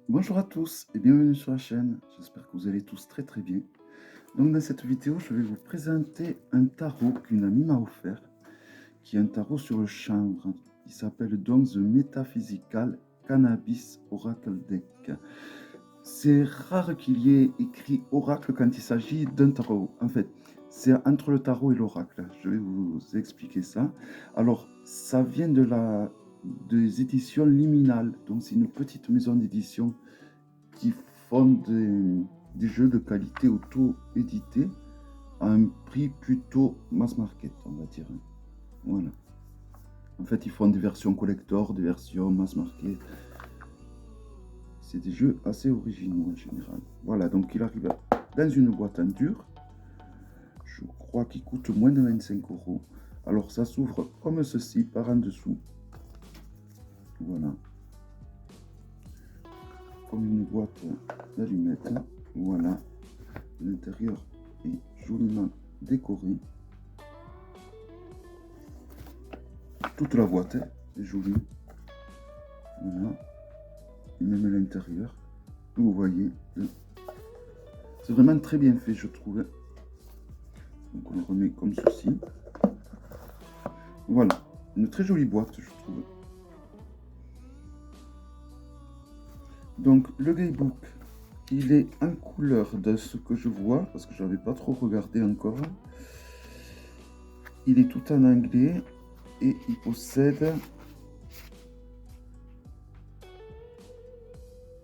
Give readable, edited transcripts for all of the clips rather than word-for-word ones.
Bonjour à tous et bienvenue sur la chaîne. J'espère que vous allez tous très très bien. Donc dans cette vidéo, je vais vous présenter un tarot qu'une amie m'a offert, qui est un tarot sur le chanvre. Il s'appelle donc The Metaphysical Cannabis Oracle Deck. C'est rare qu'il y ait écrit oracle quand il s'agit d'un tarot. En fait, c'est entre le tarot et l'oracle. Je vais vous expliquer ça. Alors, ça vient des éditions Liminal. Donc, c'est une petite maison d'édition qui font des jeux de qualité auto-édités à un prix plutôt mass market, on va dire. Voilà. En fait, ils font des versions collector, des versions mass market. C'est des jeux assez originaux en général. Voilà, donc il arrive dans une boîte en dur. Je crois qu'il coûte moins de 25 euros. Alors ça s'ouvre comme ceci par en dessous. Voilà. Comme une boîte d'allumettes. Voilà. L'intérieur est joliment décoré. Toute la boîte est jolie. Voilà. Et même l'intérieur. Vous voyez. C'est vraiment très bien fait, je trouve. Donc on le remet comme ceci. Voilà. Une très jolie boîte, je trouve. Donc le guidebook, il est en couleur de ce que je vois, parce que je n'avais pas trop regardé encore. Il est tout en anglais et il possède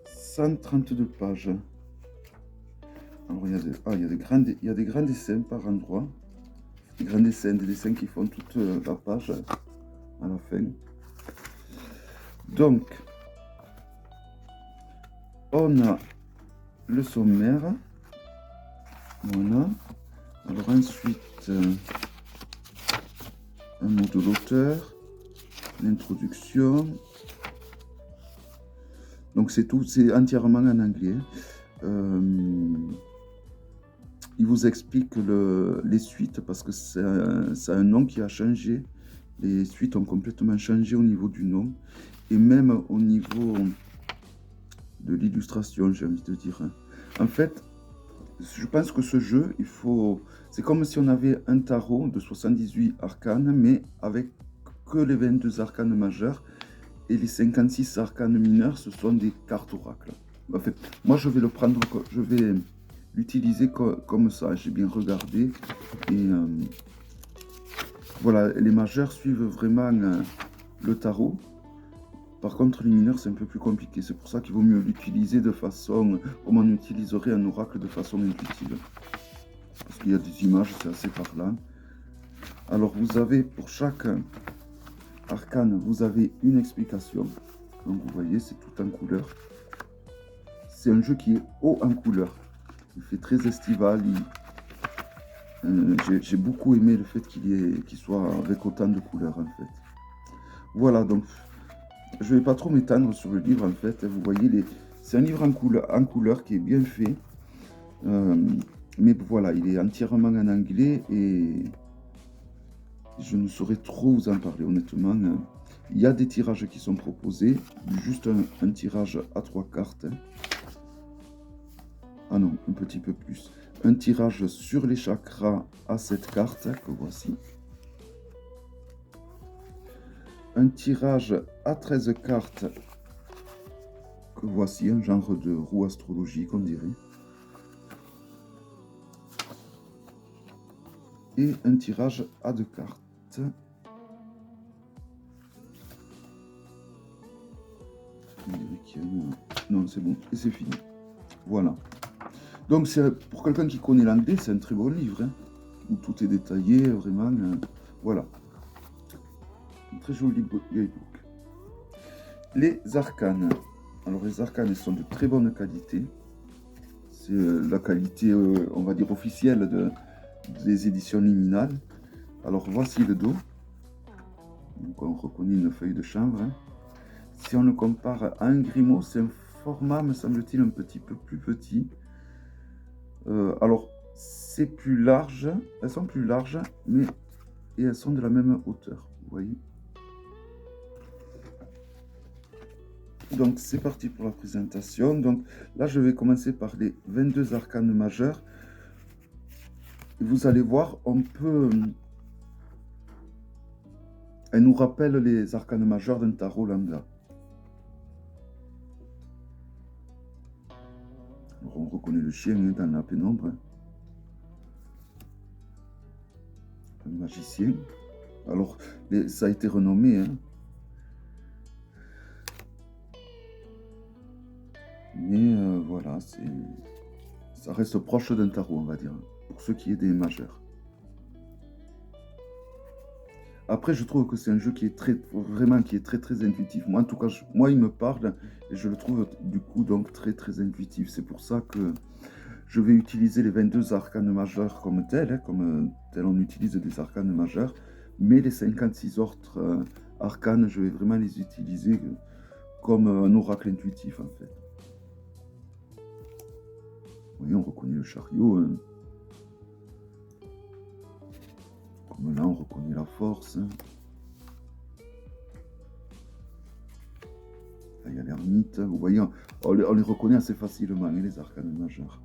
132 pages. Alors il y a des grands dessins par endroit. Des grands dessins, des dessins qui font toute la page à la fin. Donc, on a le sommaire. Voilà. Alors ensuite, un mot de l'auteur, l'introduction. Donc c'est tout, c'est entièrement en anglais. Il vous explique les suites parce que c'est un nom qui a changé. Les suites ont complètement changé au niveau du nom et même au niveau de l'illustration, j'ai envie de dire. En fait, je pense que ce jeu, c'est comme si on avait un tarot de 78 arcanes, mais avec que les 22 arcanes majeurs et les 56 arcanes mineurs, ce sont des cartes oracles. En fait, moi je vais le prendre, je vais l'utiliser comme ça. J'ai bien regardé et voilà, les majeurs suivent vraiment le tarot. Par contre, les mineurs, c'est un peu plus compliqué. C'est pour ça qu'il vaut mieux l'utiliser de façon comme on utiliserait un oracle de façon intuitive. Parce qu'il y a des images, c'est assez parlant. Alors, vous avez, pour chaque arcane, vous avez une explication. Donc, vous voyez, c'est tout en couleur. C'est un jeu qui est haut en couleur. Il fait très estival. J'ai beaucoup aimé le fait qu'il soit avec autant de couleurs, en fait. Voilà, donc je ne vais pas trop m'étendre sur le livre en fait. Vous voyez, c'est un livre en couleur qui est bien fait. Mais voilà, il est entièrement en anglais et je ne saurais trop vous en parler honnêtement. Il y a des tirages qui sont proposés, juste un tirage à 3 cartes. Ah non, un petit peu plus. Un tirage sur les chakras à 7 cartes, que voici. Un tirage à 13 cartes, que voici, un genre de roue astrologique, on dirait. Et un tirage à 2 cartes. Non, c'est bon, et c'est fini. Voilà. Donc, pour quelqu'un qui connaît l'anglais, c'est un très bon livre, hein, où tout est détaillé, vraiment. Voilà. Un très joli guidebook. Les arcanes. Alors, les arcanes sont de très bonne qualité. C'est la qualité, on va dire, officielle des éditions liminales. Alors, voici le dos. Donc, on reconnaît une feuille de chanvre. Hein. Si on le compare à un Grimaud, c'est un format, me semble-t-il, un petit peu plus petit. Alors, c'est plus large, elles sont plus larges, mais et elles sont de la même hauteur, vous voyez. Donc c'est parti pour la présentation. Donc là je vais commencer par les 22 arcanes majeurs. Vous allez voir, on peut... Elle nous rappelle les arcanes majeurs d'un tarot lambda. Alors on reconnaît le chien dans la pénombre. Un magicien. Alors ça a été renommé. Hein. Mais voilà, ça reste proche d'un tarot, on va dire, pour ceux qui est des majeurs. Après, je trouve que c'est un jeu qui est très intuitif. Moi, en tout cas, moi, il me parle et je le trouve du coup donc très intuitif. C'est pour ça que je vais utiliser les 22 arcanes majeurs comme tel, hein, comme tel on utilise des arcanes majeurs. Mais les 56 autres arcanes, je vais vraiment les utiliser comme un oracle intuitif en fait. Vous voyez, on reconnaît le chariot. Hein. Comme là, on reconnaît la force. Hein. Là, il y a l'ermite. Vous voyez, on les reconnaît assez facilement, hein, les arcanes majeurs.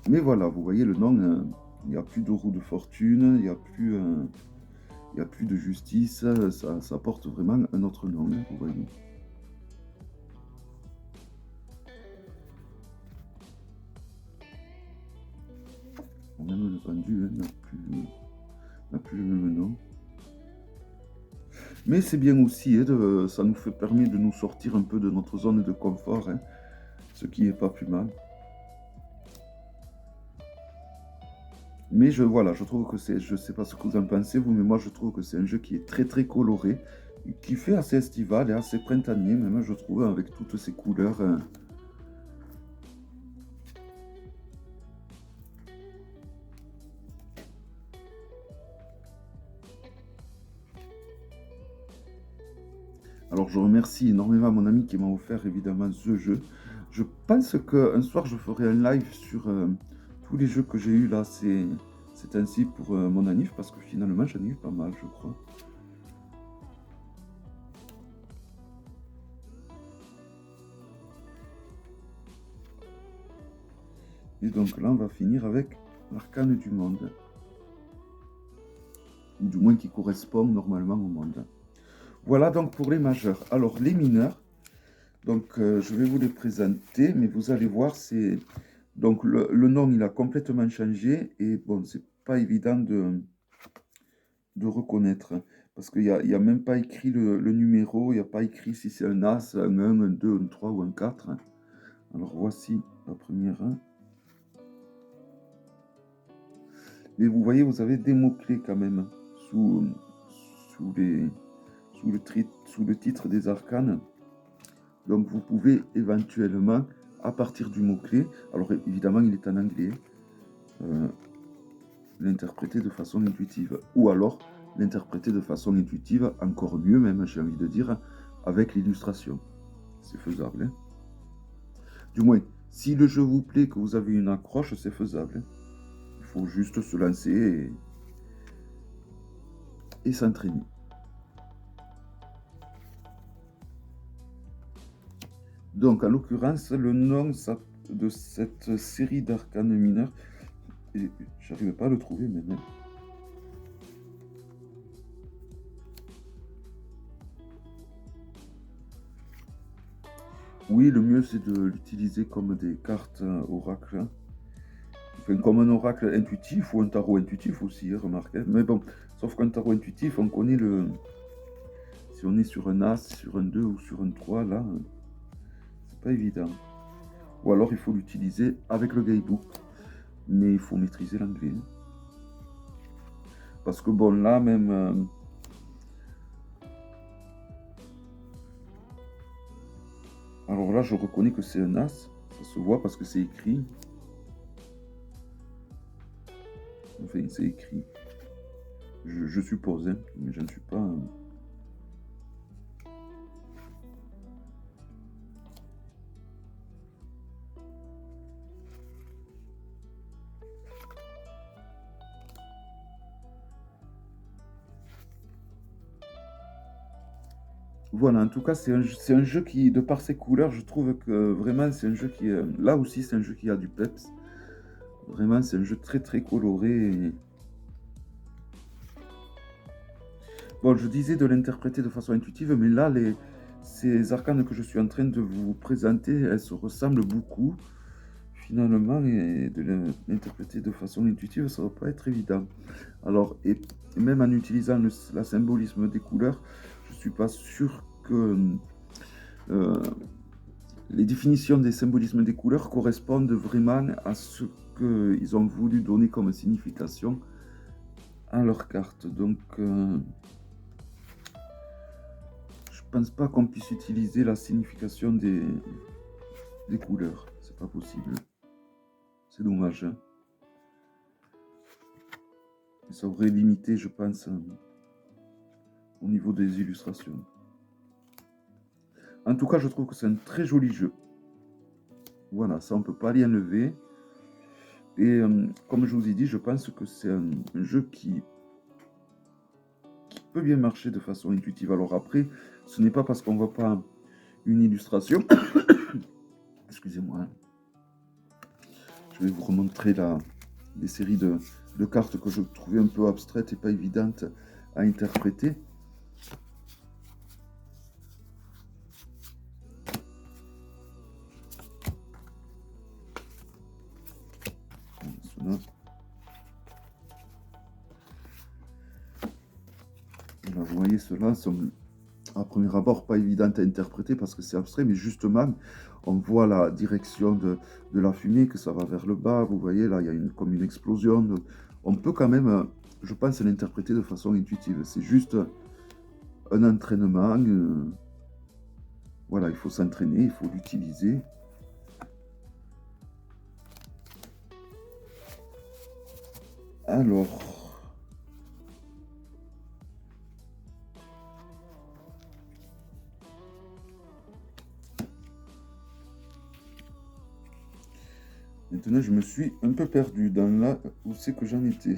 Mais voilà, vous voyez le nom, il n'y a plus de roue de fortune, il n'y a plus de justice, ça porte vraiment un autre nom, hein, vous voyez. Même le pendu hein, n'a plus le même nom. Mais c'est bien aussi, hein, ça nous permet de nous sortir un peu de notre zone de confort, hein, ce qui n'est pas plus mal. Mais voilà, je trouve que je ne sais pas ce que vous en pensez, vous, mais moi je trouve que c'est un jeu qui est très coloré, qui fait assez estival et assez printanier, même je trouve, avec toutes ces couleurs. Hein. Alors je remercie énormément mon ami qui m'a offert évidemment ce jeu. Je pense qu'un soir je ferai un live sur tous les jeux que j'ai eu là c'est ainsi pour mon anniv parce que finalement j'en ai eu pas mal je crois. Et donc là on va finir avec l'arcane du monde. Ou du moins qui correspond normalement au monde. Voilà donc pour les majeurs. Alors les mineurs, donc je vais vous les présenter, mais vous allez voir, c'est donc le nom il a complètement changé et bon c'est pas évident de reconnaître parce qu'il n'y a même pas écrit le numéro, il n'y a pas écrit si c'est un As, un 1, un 2, un 3 ou un 4. Alors voici la première. Mais vous voyez, vous avez des mots-clés quand même sous, sous, les, sous le titre des arcanes. Donc vous pouvez éventuellement, à partir du mot-clé, alors évidemment il est en anglais, l'interpréter de façon intuitive. Ou alors l'interpréter de façon intuitive, encore mieux même, j'ai envie de dire, avec l'illustration. C'est faisable. Hein. Du moins, si le jeu vous plaît, que vous avez une accroche, c'est faisable. Hein. Il faut juste se lancer et s'entraîner. Donc, en l'occurrence, le nom de cette série d'arcanes mineurs, j'arrive pas à le trouver maintenant. Oui, le mieux c'est de l'utiliser comme des cartes oracle. Enfin, comme un oracle intuitif ou un tarot intuitif aussi, remarquez. Mais bon, sauf qu'un tarot intuitif, on connaît le... Si on est sur un As, sur un 2 ou sur un 3, là, c'est pas évident. Ou alors il faut l'utiliser avec le guidebook. Mais il faut maîtriser l'anglais. Parce que bon, là même... Alors là, je reconnais que c'est un As. Ça se voit parce que c'est écrit. Enfin, c'est écrit. Je suppose, hein, mais je ne suis pas... Voilà, en tout cas, c'est un jeu qui, de par ses couleurs, je trouve que vraiment, c'est un jeu qui, là aussi, c'est un jeu qui a du peps. Vraiment, c'est un jeu très très coloré. Bon, je disais de l'interpréter de façon intuitive, mais là, ces arcanes que je suis en train de vous présenter, elles se ressemblent beaucoup, finalement, et de l'interpréter de façon intuitive, ça ne va pas être évident. Alors, et même en utilisant la symbolisme des couleurs, je ne suis pas sûr que euh, les définitions des symbolismes des couleurs correspondent vraiment à ce qu'ils ont voulu donner comme signification à leur carte. Donc, je pense pas qu'on puisse utiliser la signification des couleurs. C'est pas possible. C'est dommage. Hein. Et ça aurait limité, je pense, au niveau des illustrations. En tout cas, je trouve que c'est un très joli jeu. Voilà, ça on peut pas l'y enlever. Et comme je vous ai dit, je pense que c'est un jeu qui peut bien marcher de façon intuitive. Alors après, ce n'est pas parce qu'on voit pas une illustration. Excusez-moi. Je vais vous remontrer les séries de cartes que je trouvais un peu abstraites et pas évidentes à interpréter. Là, vous voyez, ceux-là sont à premier abord pas évidentes à interpréter parce que c'est abstrait, mais justement, on voit la direction de la fumée, que ça va vers le bas. Vous voyez, là, il y a comme une explosion. On peut quand même, je pense, l'interpréter de façon intuitive. C'est juste un entraînement. Voilà, il faut s'entraîner, il faut l'utiliser. Alors, maintenant, je me suis un peu perdu dans là où c'est que j'en étais.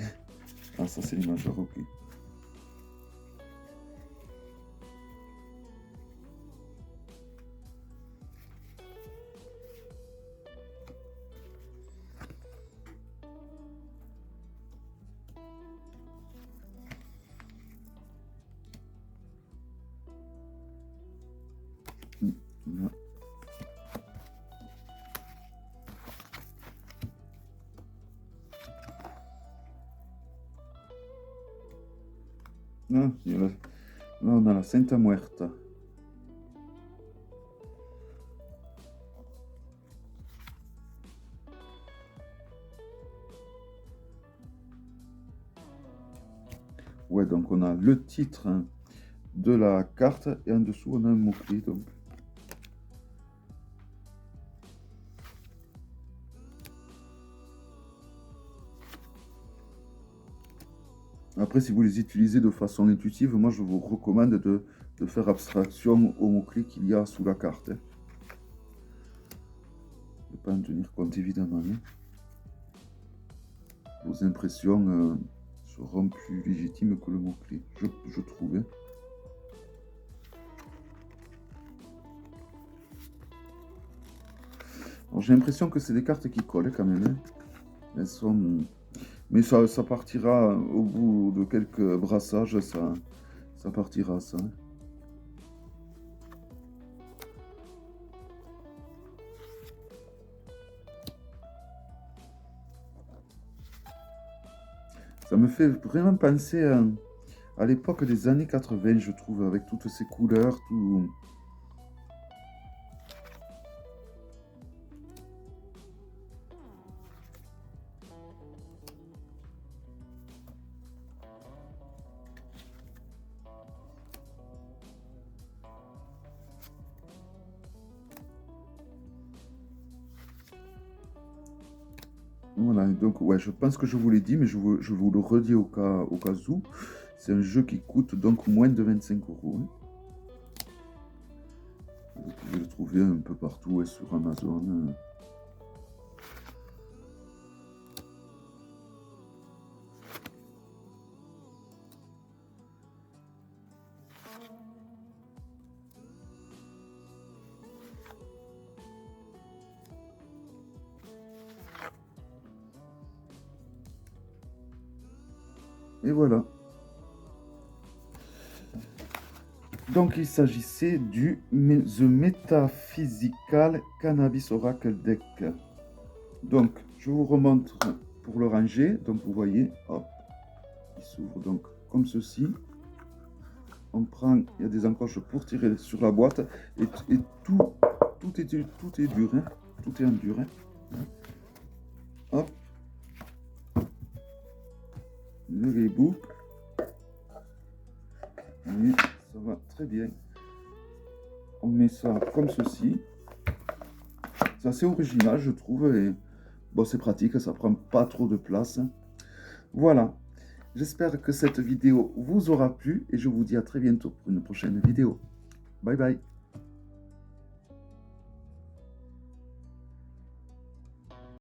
Ah, ça, c'est les majeurs, ok. Là. Ah, là, on a la Santa Muerta. Ouais, donc on a le titre de la carte et en dessous on a un mot-clé. Donc. Après, si vous les utilisez de façon intuitive, moi je vous recommande de faire abstraction aux mots-clés qu'il y a sous la carte. Hein. Ne pas en tenir compte évidemment. Hein. Vos impressions seront plus légitimes que le mot-clé, je trouve. Hein. J'ai l'impression que c'est des cartes qui collent quand même. Hein. Elles sont... Mais ça partira au bout de quelques brassages, ça partira ça. Hein. Ça me fait vraiment penser à l'époque des années 80, je trouve, avec toutes ces couleurs, tout... Voilà, donc ouais, je pense que je vous l'ai dit, mais je vous le redis au cas où. C'est un jeu qui coûte donc moins de 25 euros. Hein. Vous pouvez le trouver un peu partout et sur Amazon. Et voilà. Donc, il s'agissait du The Metaphysical Cannabis Oracle Deck. Donc, je vous remontre pour le ranger. Donc, vous voyez, hop, il s'ouvre donc comme ceci. On prend, il y a des encoches pour tirer sur la boîte. Et tout est dur, hein. Tout est en dur. Hein. Hop. Le hibou. Oui, ça va très bien. On met ça comme ceci. C'est assez original, je trouve. Et bon, c'est pratique, ça prend pas trop de place. Voilà. J'espère que cette vidéo vous aura plu et je vous dis à très bientôt pour une prochaine vidéo. Bye bye.